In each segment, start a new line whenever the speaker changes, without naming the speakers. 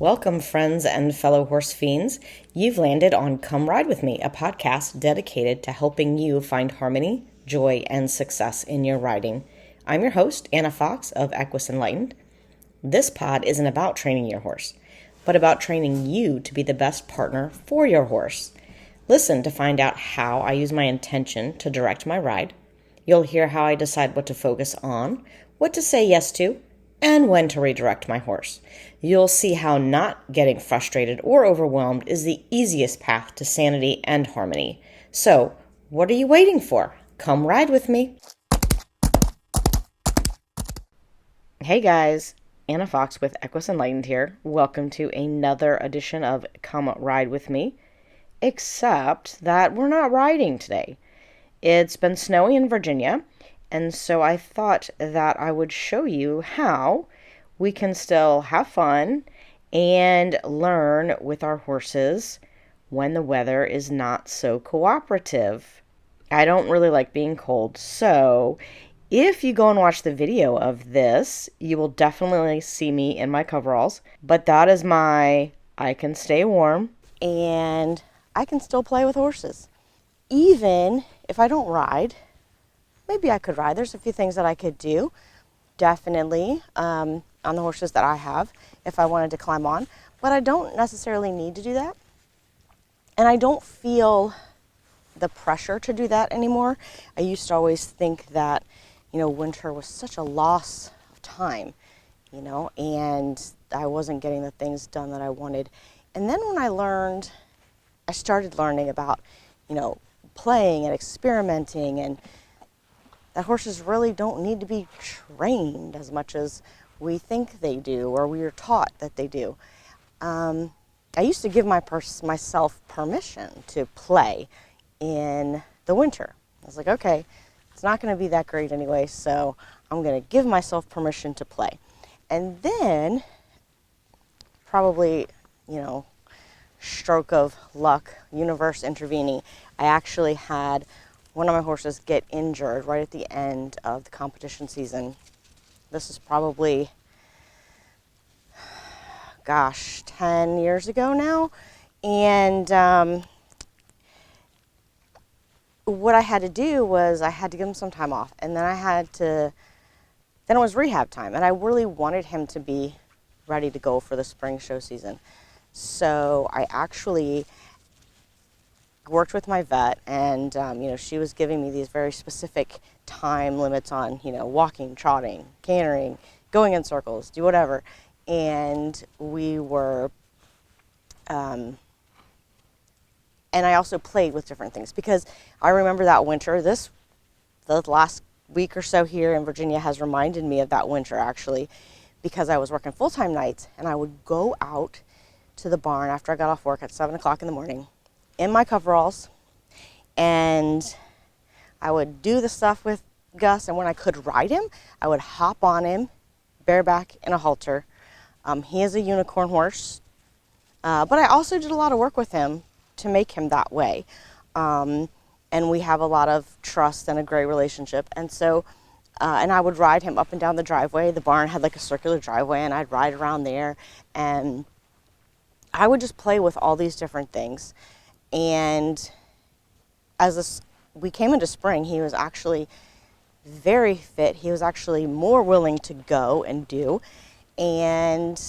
Welcome, friends and fellow horse fiends. You've landed on Come Ride With Me, a podcast dedicated to helping you find harmony, joy, and success in your riding. I'm your host, Anna Fox of Equus Enlightened. This pod isn't about training your horse, but about training you to be the best partner for your horse. Listen to find out how I use my intention to direct my ride. You'll hear how I decide what to focus on, what to say yes to, and when to redirect my horse. You'll see how not getting frustrated or overwhelmed is the easiest path to sanity and harmony. So, what are you waiting for? Come ride with me. Hey guys, Anna Fox with Equus Enlightened here. Welcome to another edition of Come Ride With Me, except that we're not riding today. It's been snowy in Virginia, and so I thought that I would show you how we can still have fun and learn with our horses when the weather is not so cooperative. I don't really like being cold, so if you go and watch the video of this, you will definitely see me in my coveralls, but that is I can stay warm and I can still play with horses. Even if I don't ride, maybe I could ride. There's a few things that I could do, definitely, on the horses that I have if I wanted to climb on, but I don't necessarily need to do that. And I don't feel the pressure to do that anymore. I used to always think that, winter was such a loss of time, and I wasn't getting the things done that I wanted. And then when I started learning about, playing and experimenting, and that horses really don't need to be trained as much as we think they do, or we are taught that they do. I used to give myself permission to play in the winter. I was like, okay, it's not going to be that great anyway, so I'm going to give myself permission to play. And then, probably, stroke of luck, universe intervening, I actually had one of my horses get injured right at the end of the competition season. This is probably, 10 years ago now. And what I had to do was I had to give him some time off. And then then it was rehab time. And I really wanted him to be ready to go for the spring show season. So I actually worked with my vet, and she was giving me these very specific time limits on walking, trotting, cantering, going in circles, do whatever. And we were and I also played with different things, because I remember that winter, the last week or so here in Virginia has reminded me of that winter, actually, because I was working full-time nights, and I would go out to the barn after I got off work at 7 o'clock in the morning in my coveralls, and I would do the stuff with Gus, and when I could ride him, I would hop on him bareback in a halter. He is a unicorn horse, but I also did a lot of work with him to make him that way, and we have a lot of trust and a great relationship. And so and I would ride him up and down the driveway. The barn had like a circular driveway, and I'd ride around there, and I would just play with all these different things. And we came into spring, he was actually very fit. He was actually more willing to go and do. And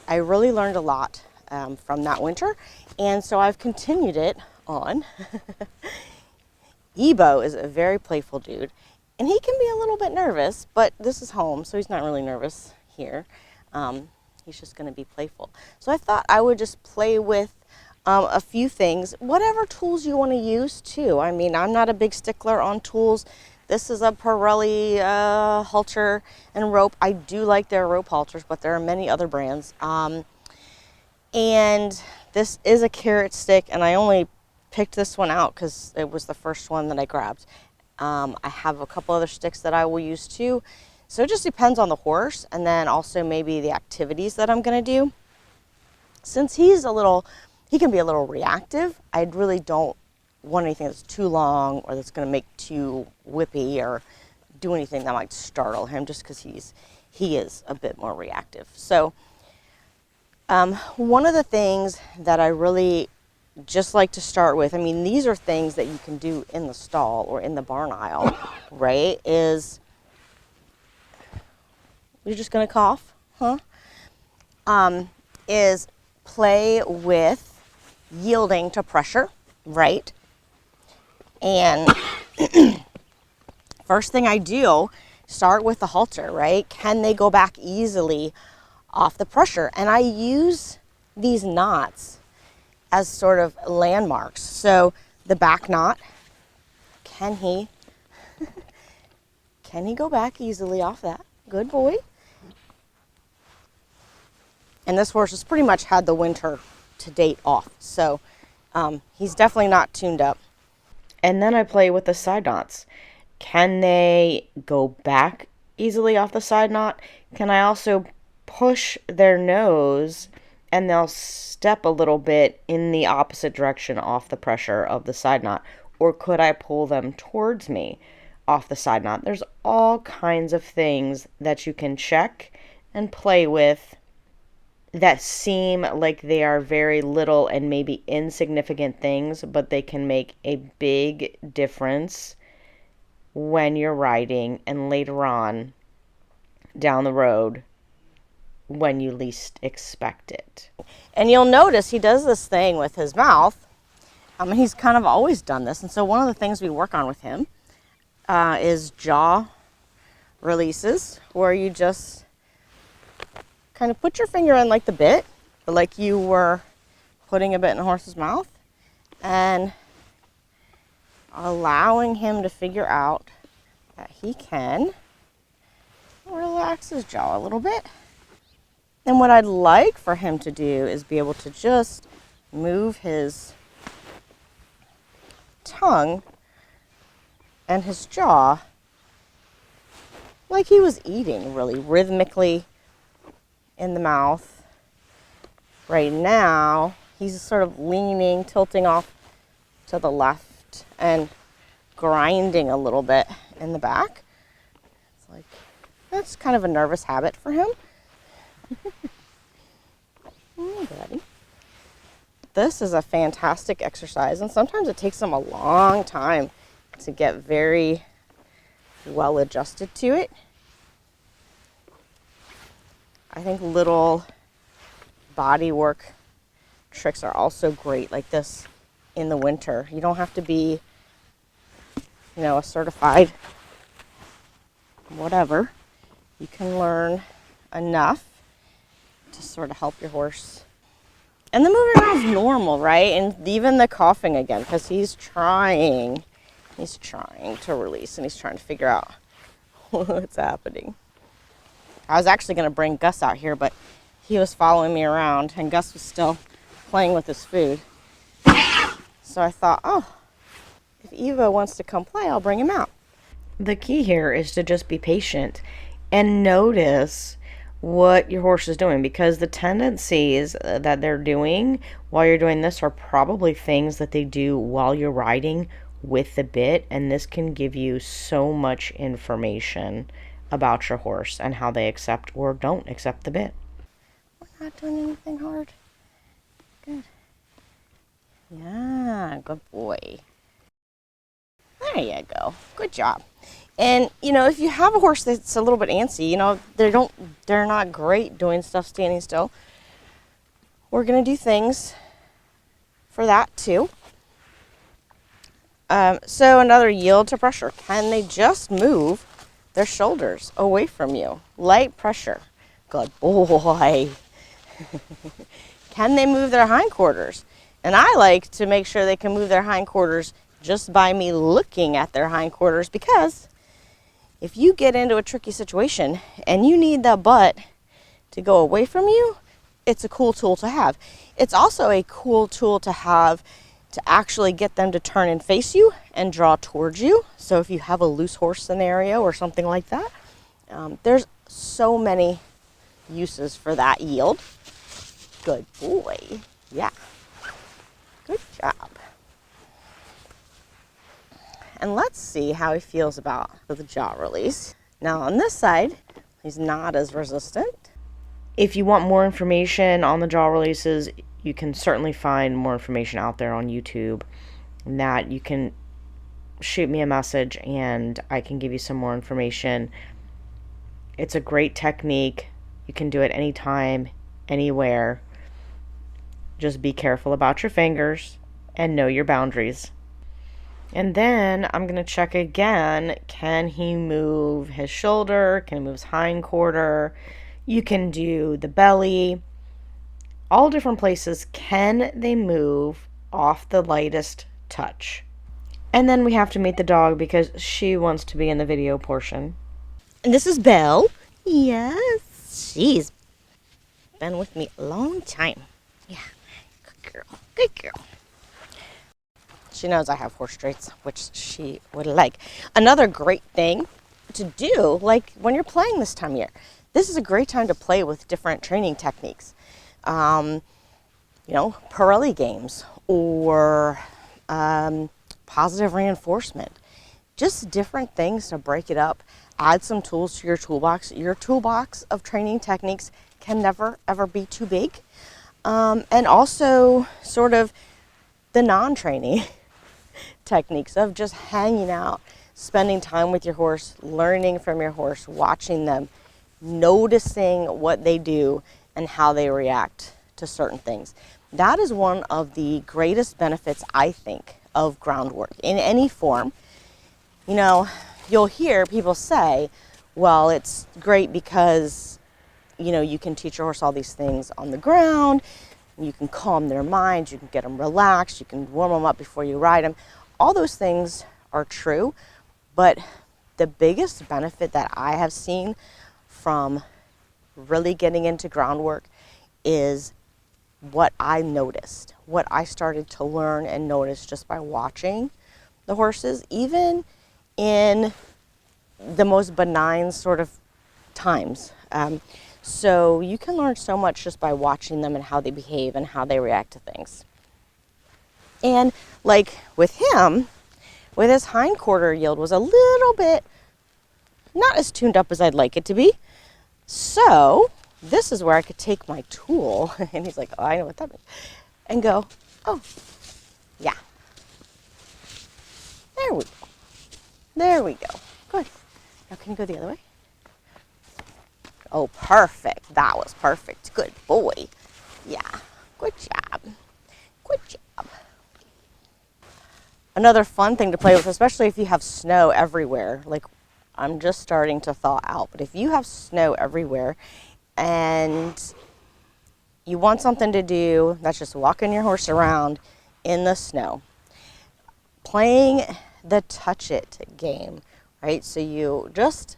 I really learned a lot from that winter. And so I've continued it on. Ebo is a very playful dude. And he can be a little bit nervous, but this is home, so he's not really nervous here. He's just going to be playful. So I thought I would just play with a few things, whatever tools you want to use too. I mean, I'm not a big stickler on tools. This is a Pirelli halter and rope. I do like their rope halters, but there are many other brands. And this is a carrot stick, and I only picked this one out because it was the first one that I grabbed. I have a couple other sticks that I will use too. So it just depends on the horse, and then also maybe the activities that I'm going to do. Since he can be a little reactive, I really don't want anything that's too long or that's going to make too whippy or do anything that might startle him, just because he is a bit more reactive. So
One of the things that I really just like to start with, I mean, these are things that you can do in the stall or in the barn aisle, right? You're just gonna cough, huh? Is play with yielding to pressure, right? And first thing I do, start with the halter, right? Can they go back easily off the pressure? And I use these knots as sort of landmarks. So the back knot, can he go back easily off that? Good boy. And this horse has pretty much had the winter to date off, so he's definitely not tuned up.
And then I play with the side knots. Can they go back easily off the side knot? Can I also push their nose and they'll step a little bit in the opposite direction off the pressure of the side knot? Or could I pull them towards me off the side knot? There's all kinds of things that you can check and play with that seem like they are very little and maybe insignificant things, but they can make a big difference when you're riding and later on down the road when you least expect it.
And you'll notice he does this thing with his mouth. He's kind of always done this. And so one of the things we work on with him is jaw releases, where you just kind of put your finger in like the bit, like you were putting a bit in a horse's mouth, and allowing him to figure out that he can relax his jaw a little bit. And what I'd like for him to do is be able to just move his tongue and his jaw like he was eating, really rhythmically in the mouth. Right now, he's sort of leaning, tilting off to the left and grinding a little bit in the back. It's like, that's kind of a nervous habit for him. Buddy. This is a fantastic exercise, and sometimes it takes them a long time to get very well adjusted to it. I think little body work tricks are also great, like this in the winter. You don't have to be, a certified whatever. You can learn enough to sort of help your horse. And the moving around is normal, right? And even the coughing again, because he's trying to release, and he's trying to figure out what's happening. I was actually going to bring Gus out here, but he was following me around, and Gus was still playing with his food. So I thought, if Eva wants to come play, I'll bring him out.
The key here is to just be patient and notice what your horse is doing, because the tendencies that they're doing while you're doing this are probably things that they do while you're riding with the bit, and this can give you so much information about your horse and how they accept or don't accept the bit.
We're not doing anything hard. Good. Yeah, good boy. There you go. Good job. And, if you have a horse that's a little bit antsy, they're not great doing stuff standing still. We're going to do things for that too. So another yield to pressure. Can they just move their shoulders away from you? Light pressure. Good boy. Can they move their hindquarters? And I like to make sure they can move their hindquarters just by me looking at their hindquarters, because if you get into a tricky situation and you need the butt to go away from you, it's a cool tool to have. It's also a cool tool to have to actually get them to turn and face you and draw towards you. So if you have a loose horse scenario or something like that, there's so many uses for that yield. Good boy. Yeah. Good job. And let's see how he feels about the jaw release. Now on this side, he's not as resistant.
If you want more information on the jaw releases, you can certainly find more information out there on YouTube. And that you can shoot me a message and I can give you some more information. It's a great technique. You can do it anytime, anywhere. Just be careful about your fingers and know your boundaries. And then I'm going to check again. Can he move his shoulder? Can he move his hind quarter? You can do the belly. All different places. Can they move off the lightest touch? And then we have to meet the dog because she wants to be in the video portion.
And this is Belle. Yes, she's been with me a long time. Yeah, good girl, good girl. She knows I have horse traits, which she would like. Another great thing to do, like when you're playing this time of year, this is a great time to play with different training techniques. Pirelli games or positive reinforcement. Just different things to break it up. Add some tools to your toolbox. Your toolbox of training techniques can never, ever be too big. And also sort of the non-training techniques of just hanging out, spending time with your horse, learning from your horse, watching them, noticing what they do and how they react to certain things. That is one of the greatest benefits, I think, of groundwork in any form. You know, you'll hear people say, well, it's great because, you can teach your horse all these things on the ground, you can calm their minds, you can get them relaxed, you can warm them up before you ride them. All those things are true, but the biggest benefit that I have seen from really getting into groundwork is what I noticed, what I started to learn and notice just by watching the horses, even in the most benign sort of times. So you can learn so much just by watching them and how they behave and how they react to things. And like with him, with his hind quarter yield was a little bit not as tuned up as I'd like it to be. So this is where I could take my tool, and he's like, oh, I know what that means, and go, oh, yeah. There we go. There we go. Good. Now can you go the other way? Oh, perfect. That was perfect. Good boy. Yeah. Good job. Good job. Another fun thing to play with, especially if you have snow everywhere, like I'm just starting to thaw out, but if you have snow everywhere and you want something to do that's just walking your horse around in the snow, playing the touch it game, right? So you just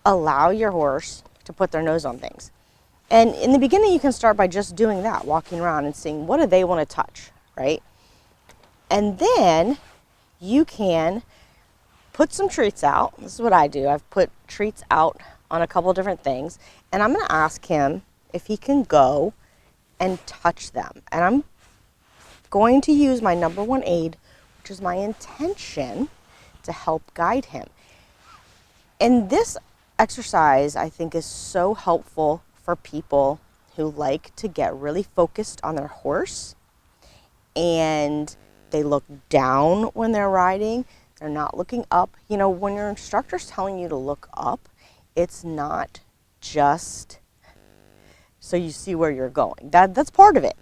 allow your horse to put their nose on things. And in the beginning, you can start by just doing that, walking around and seeing what do they want to touch, right? And then you can put some treats out. This is what I do. I've put treats out on a couple different things, and I'm going to ask him if he can go and touch them. And I'm going to use my number one aid, which is my intention, to help guide him. And this exercise, I think, is so helpful for people who like to get really focused on their horse and they look down when they're riding. They're not looking up. When your instructor's telling you to look up, it's not just so you see where you're going. That's part of it.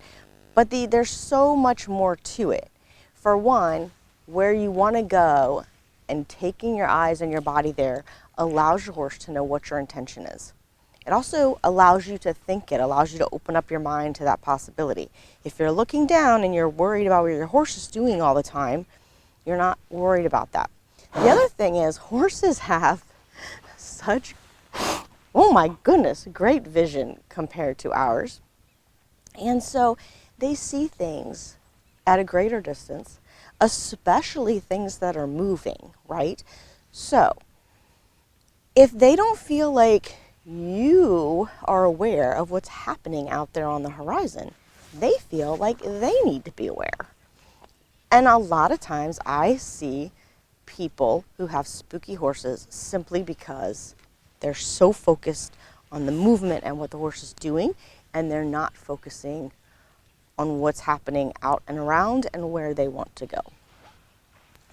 But there's so much more to it. For one, where you want to go and taking your eyes and your body there allows your horse to know what your intention is. It also allows you to think it, allows you to open up your mind to that possibility. If you're looking down and you're worried about what your horse is doing all the time, you're not worried about that. The other thing is horses have such, oh my goodness, great vision compared to ours. And so they see things at a greater distance, especially things that are moving, right? So if they don't feel like you are aware of what's happening out there on the horizon, they feel like they need to be aware. And a lot of times I see people who have spooky horses simply because they're so focused on the movement and what the horse is doing, and they're not focusing on what's happening out and around and where they want to go.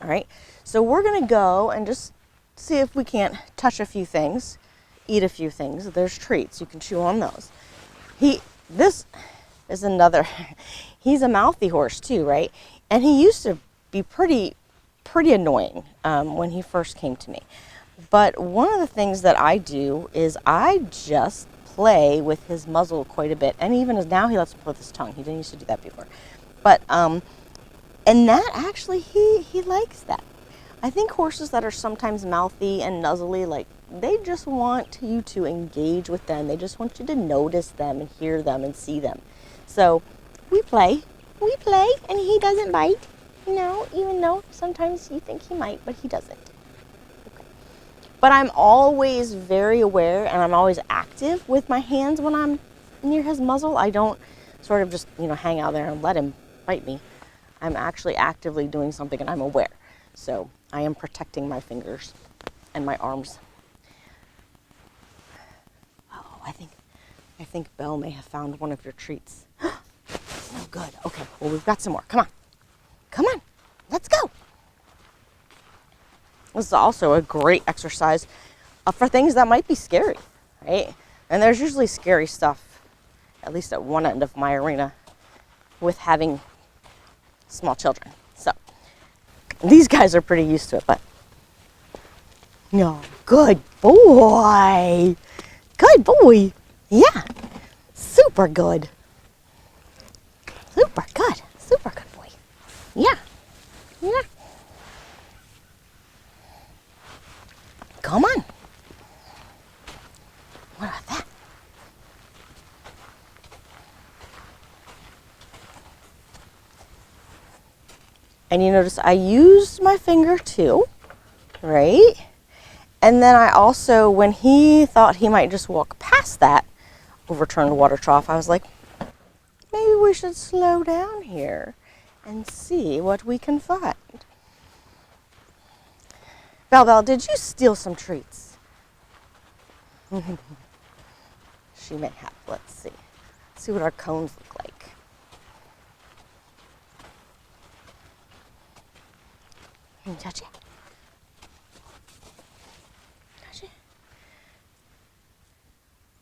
All right, so we're gonna go and just see if we can't touch a few things, eat a few things. There's treats, you can chew on those. This is another, he's a mouthy horse too, right? And he used to be pretty annoying when he first came to me. But one of the things that I do is I just play with his muzzle quite a bit. And even as now he lets me play with his tongue. He didn't used to do that before. But, and that actually, he likes that. I think horses that are sometimes mouthy and nuzzly, like, they just want you to engage with them. They just want you to notice them and hear them and see them. So we play, and he doesn't bite, you know, even though sometimes you think he might, but he doesn't. Okay. But I'm always very aware, and I'm always active with my hands when I'm near his muzzle. I don't sort of just, you know, hang out there and let him bite me. I'm actually actively doing something, and I'm aware. So I am protecting my fingers and my arms. Oh, I think Belle may have found one of your treats. No good. Okay, well, we've got some more. Come on, let's go. This is also a great exercise for things that might be scary, right? And there's usually scary stuff, at least at one end of my arena, with having small children. So these guys are pretty used to it, but no, good boy. Good boy. Yeah, super good. Super good boy. Yeah. Come on. What about that? And you notice I used my finger too, right? And then I also, when he thought he might just walk past that overturned water trough, I was like, maybe we should slow down here and see what we can find. Belle, did you steal some treats? She may have. Let's see. Let's see what our cones look like. Can you touch it? Touch it.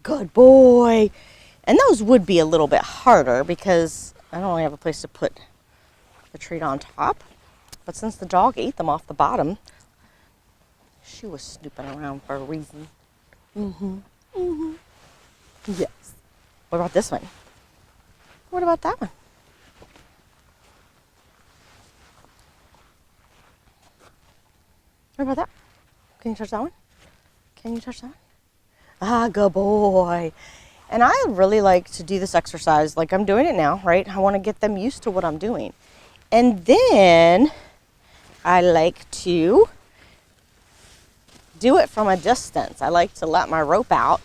Good boy. And those would be a little bit harder because I don't really have a place to put the treat on top. But since the dog ate them off the bottom, she was snooping around for a reason. Yes. What about this one? What about that one? What about that? Can you touch that one? Can you touch that one? Ah, good boy. And I really like to do this exercise like I'm doing it now, right? I want to get them used to what I'm doing. And then I like to do it from a distance. I like to let my rope out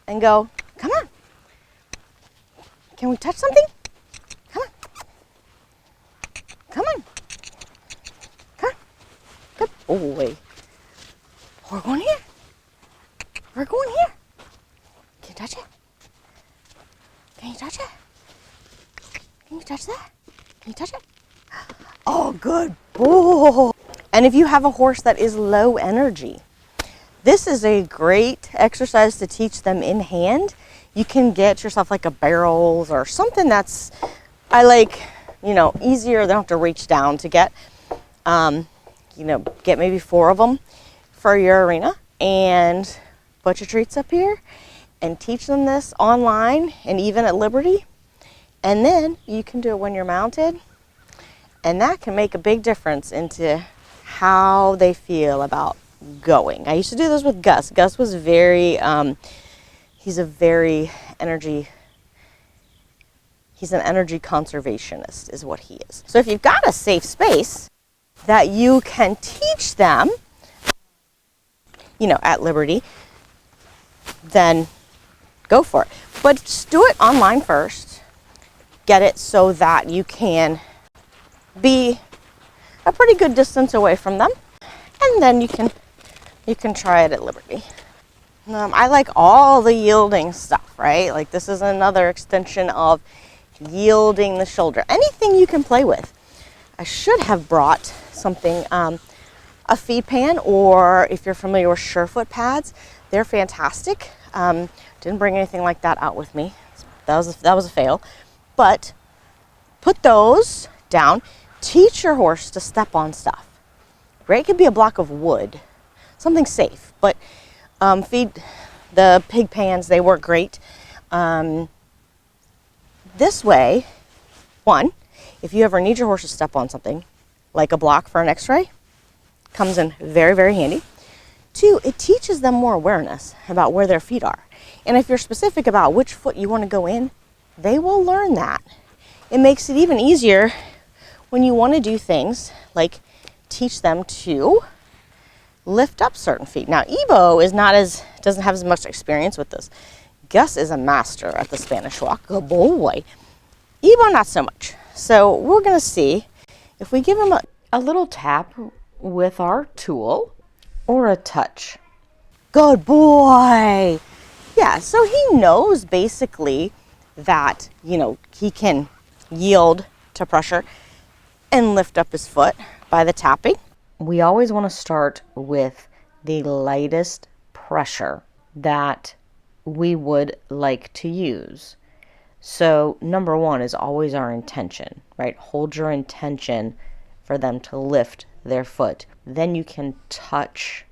and go, come on. Can we touch something? Come on. Come on. Come on. Good boy. We're going here. We're going here. Can you touch it? Can you touch it? Can you touch that? Can you touch it? Oh, good boy. And if you have a horse that is low energy, this is a great exercise to teach them in hand. You can get yourself like a barrels or something that's, I like, you know, easier. They don't have to reach down to get, you know, get maybe 4 of them for your arena and put your treats up here and teach them this online and even at Liberty. And then you can do it when you're mounted. And that can make a big difference into how they feel about going. I used to do this with Gus. Gus was very, he's an energy conservationist is what he is. So if you've got a safe space that you can teach them, you know, at Liberty, then go for it. But just do it online first. Get it so that you can be a pretty good distance away from them. And then you can try it at Liberty. I like all the yielding stuff, right? Like this is another extension of yielding the shoulder. Anything you can play with. I should have brought something, a feed pan, or if you're familiar with Surefoot pads, they're fantastic. Didn't bring anything like that out with me. That was a fail. But put those down. Teach your horse to step on stuff. Right? It could be a block of wood, something safe. But feed the pig pans, they work great. This way, one, if you ever need your horse to step on something, like a block for an x-ray, comes in very, very handy. Two, it teaches them more awareness about where their feet are. And if you're specific about which foot you want to go in, they will learn that. It makes it even easier when you want to do things like teach them to lift up certain feet. Now, Ebo doesn't have as much experience with this. Gus is a master at the Spanish walk. Good boy. Ebo, not so much. So we're going to see if we give him
A little tap with our tool or a touch.
good boy. Yeah, so he knows basically that, he can yield to pressure and lift up his foot by the tapping.
We always want to start with the lightest pressure that we would like to use. So number one is always our intention, right? Hold your intention for them to lift their foot. Then you can touch,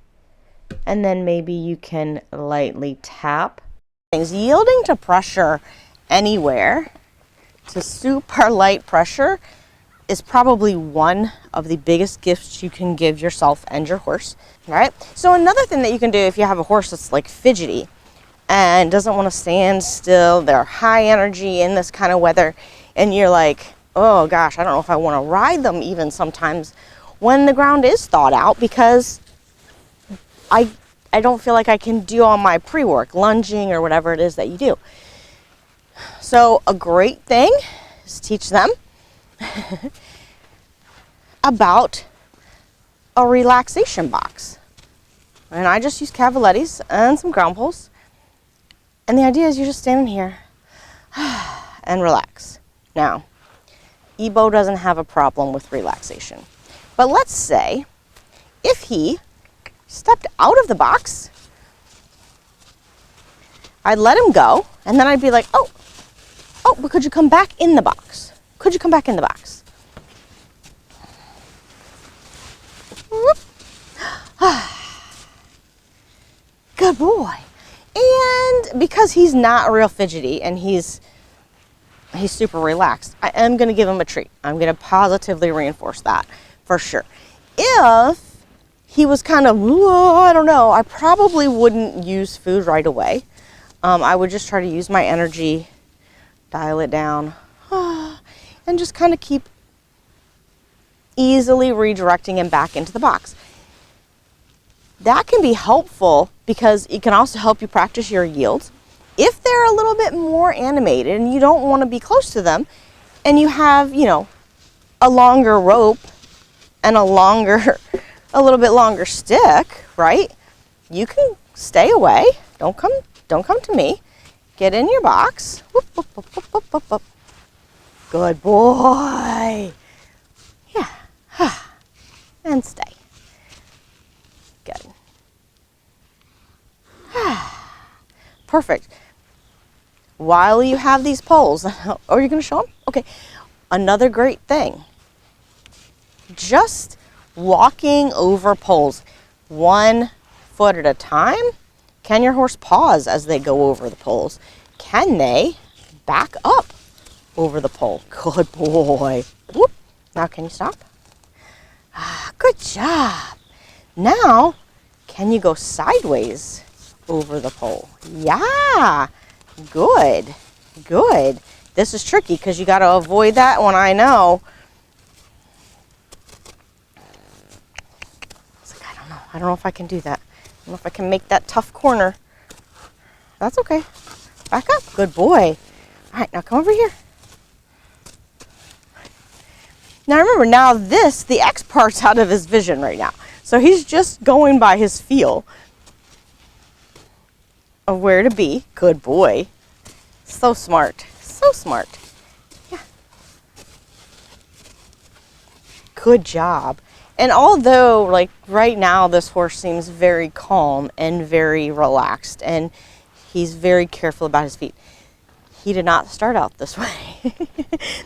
and then maybe you can lightly tap.
Yielding to pressure anywhere to super light pressure is probably one of the biggest gifts you can give yourself and your horse, right? So another thing that you can do if you have a horse that's like fidgety and doesn't want to stand still, they're high energy in this kind of weather, and you're like, oh gosh, I don't know if I want to ride them even sometimes when the ground is thawed out, because I don't feel like I can do all my pre-work, lunging or whatever it is that you do. So a great thing is teach them about a relaxation box. And I just use Cavalettis and some ground poles. And the idea is you're just standing here and relax. Now, Ebo doesn't have a problem with relaxation. But let's say if he stepped out of the box, I'd let him go, and then I'd be like, oh, but could you come back in the box? Could you come back in the box? Good boy. And because he's not real fidgety and he's super relaxed, I am going to give him a treat. I'm going to positively reinforce that for sure. If he was kind of, I don't know, I probably wouldn't use food right away. I would just try to use my energy, dial it down, and just kind of keep easily redirecting him back into the box. That can be helpful because it can also help you practice your yields. If they're a little bit more animated and you don't want to be close to them, and you have, a longer rope and a little bit longer stick, right? You can stay away. Don't come to me. Get in your box. Whoop, whoop, whoop, whoop, whoop, whoop, whoop. Good boy. Yeah. And stay. Good. Perfect. While you have these poles, are you going to show them? Okay. Another great thing. Just walking over poles 1 foot at a time. Can your horse pause as they go over the poles? Can they back up over the pole? Good boy. Whoop. Now can you stop? Good job. Now, can you go sideways over the pole? Yeah. Good. Good. This is tricky because you got to avoid that one, I know. I don't know if I can do that. I don't know if I can make that tough corner. That's okay. Back up. Good boy. All right, now come over here. Now remember, the X part's out of his vision right now. So he's just going by his feel. of where to be. Good boy. So smart. So smart. Yeah. Good job. And although, like, right now this horse seems very calm and very relaxed, and he's very careful about his feet, he did not start out this way.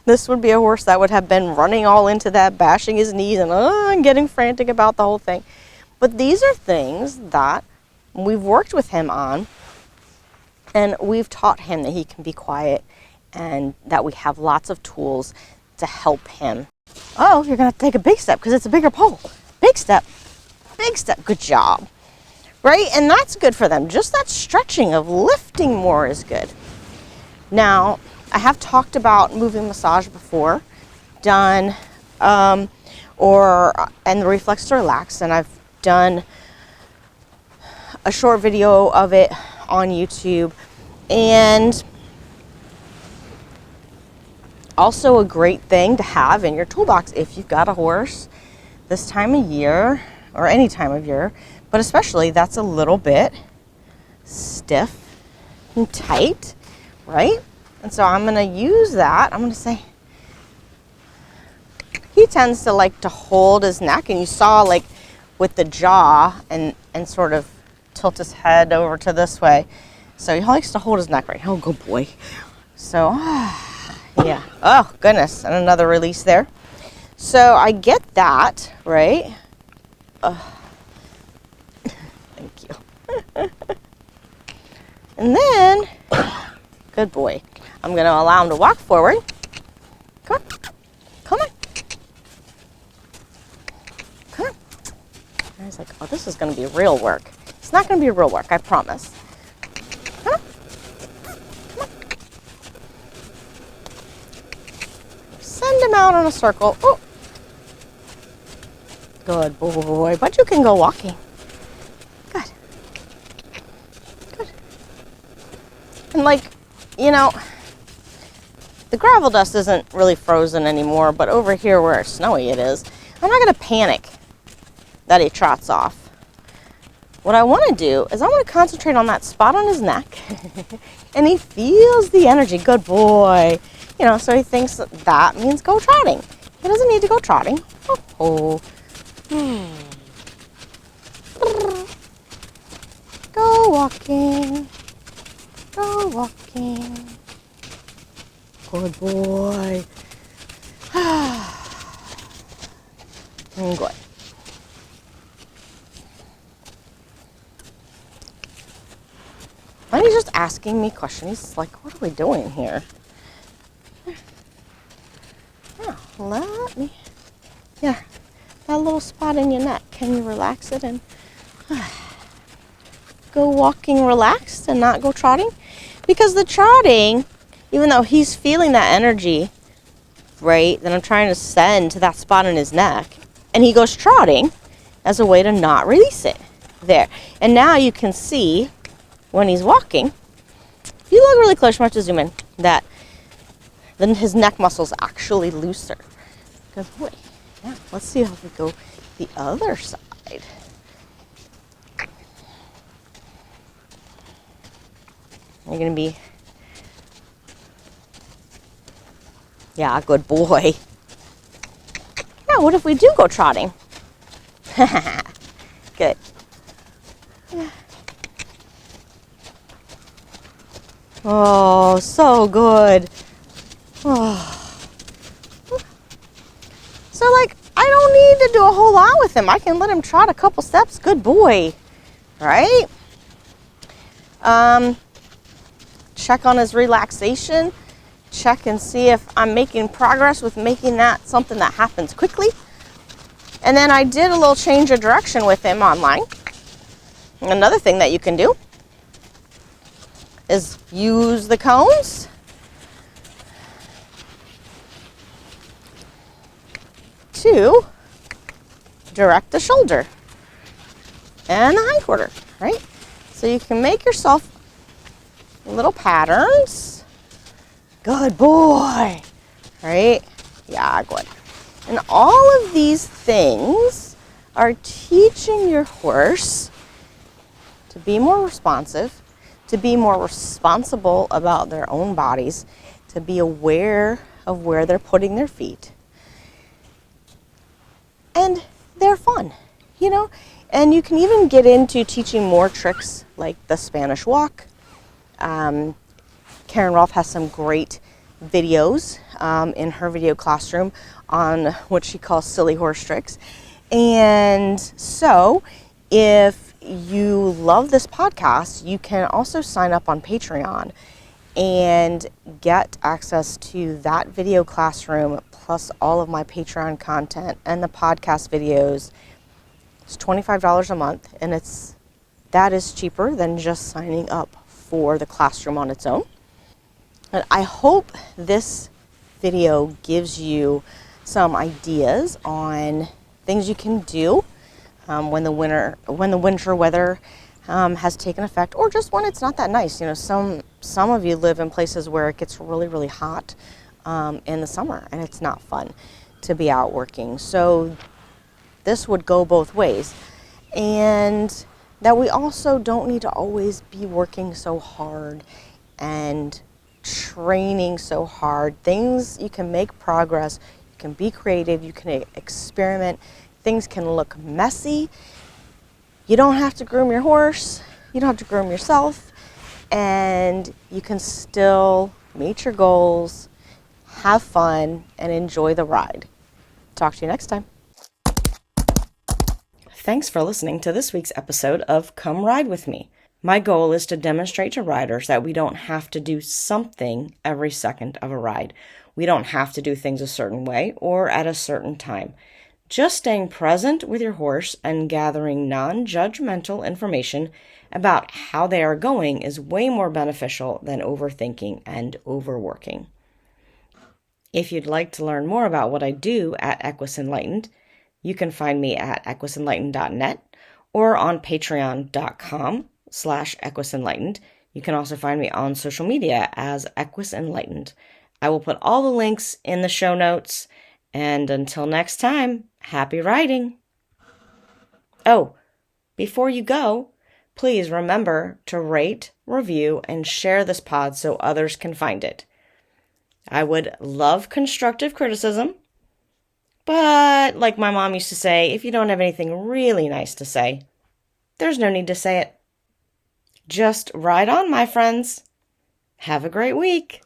This would be a horse that would have been running all into that, bashing his knees and getting frantic about the whole thing. But these are things that we've worked with him on, and we've taught him that he can be quiet and that we have lots of tools to help him. Oh, you're going to have to take a big step because it's a bigger pole. Big step. Big step. Good job. Right? And that's good for them. Just that stretching of lifting more is good. Now, I have talked about moving massage before, done, and the reflex to relax, and I've done a short video of it on YouTube, and also a great thing to have in your toolbox if you've got a horse this time of year, or any time of year, but especially that's a little bit stiff and tight, right? And so I'm going to use that. I'm going to say, he tends to like to hold his neck, and you saw like with the jaw and sort of tilt his head over to this way. So he likes to hold his neck right. Oh, good boy. So, yeah. Oh, goodness. And another release there. So I get that, right? Thank you. And then, good boy. I'm going to allow him to walk forward. Come on. Come on. Come on. And I was like, oh, this is going to be real work. It's not going to be real work, I promise. Come on. Come on. Send him out in a circle. Oh. Good boy. But you can go walking. Good. Good. And like, you know, the gravel dust isn't really frozen anymore, but over here where it's snowy it is. I'm not going to panic that he trots off. What I want to do is I want to concentrate on that spot on his neck. And he feels the energy. Good boy. You know, so he thinks that means go trotting. He doesn't need to go trotting. Oh. Go walking. Go walking. Good boy. Good. And he's just asking me questions. He's like, what are we doing here? Yeah, let me. Yeah, that little spot in your neck. Can you relax it and go walking relaxed and not go trotting? Because the trotting, even though he's feeling that energy, right, that I'm trying to send to that spot in his neck, and he goes trotting as a way to not release it. There. And now you can see when he's walking, if you look really close, you might have to zoom in, that then his neck muscle's actually looser. Good boy. Yeah, let's see how we go the other side. You're going to be, yeah, good boy. Now, what if we do go trotting? Good. Yeah. Oh, so good. Oh. So, like, I don't need to do a whole lot with him. I can let him trot a couple steps. Good boy. Right? Check on his relaxation. Check and see if I'm making progress with making that something that happens quickly. And then I did a little change of direction with him online. Another thing that you can do is use the cones to direct the shoulder and the hindquarter, right? So you can make yourself little patterns. Good boy, right? Yeah, good. And all of these things are teaching your horse to be more responsive, to be more responsible about their own bodies, to be aware of where they're putting their feet. And they're fun, you know? And you can even get into teaching more tricks like the Spanish walk. Karen Rolfe has some great videos in her video classroom on what she calls silly horse tricks. And so if you love this podcast, you can also sign up on Patreon and get access to that video classroom plus all of my Patreon content and the podcast videos. It's $25 a month, and that is cheaper than just signing up for the classroom on its own. And I hope this video gives you some ideas on things you can do when the winter weather has taken effect, or just when it's not that nice. You know, some of you live in places where it gets really, really hot in the summer, and it's not fun to be out working. So this would go both ways, and that we also don't need to always be working so hard and training so hard. You can make progress, you can be creative, you can experiment. Things can look messy. You don't have to groom your horse, you don't have to groom yourself, and you can still meet your goals, have fun, and enjoy the ride. Talk to you next time.
Thanks for listening to this week's episode of Come Ride With Me. My goal is to demonstrate to riders that we don't have to do something every second of a ride. We don't have to do things a certain way or at a certain time. Just staying present with your horse and gathering non-judgmental information about how they are going is way more beneficial than overthinking and overworking. If you'd like to learn more about what I do at Equus Enlightened, you can find me at equisenlightened.net or on patreon.com/equisenlightened. You can also find me on social media as Equus Enlightened. I will put all the links in the show notes. And until next time, happy riding. Oh, before you go, please remember to rate, review, and share this pod so others can find it. I would love constructive criticism. But like my mom used to say, if you don't have anything really nice to say, there's no need to say it. Just ride on, my friends. Have a great week.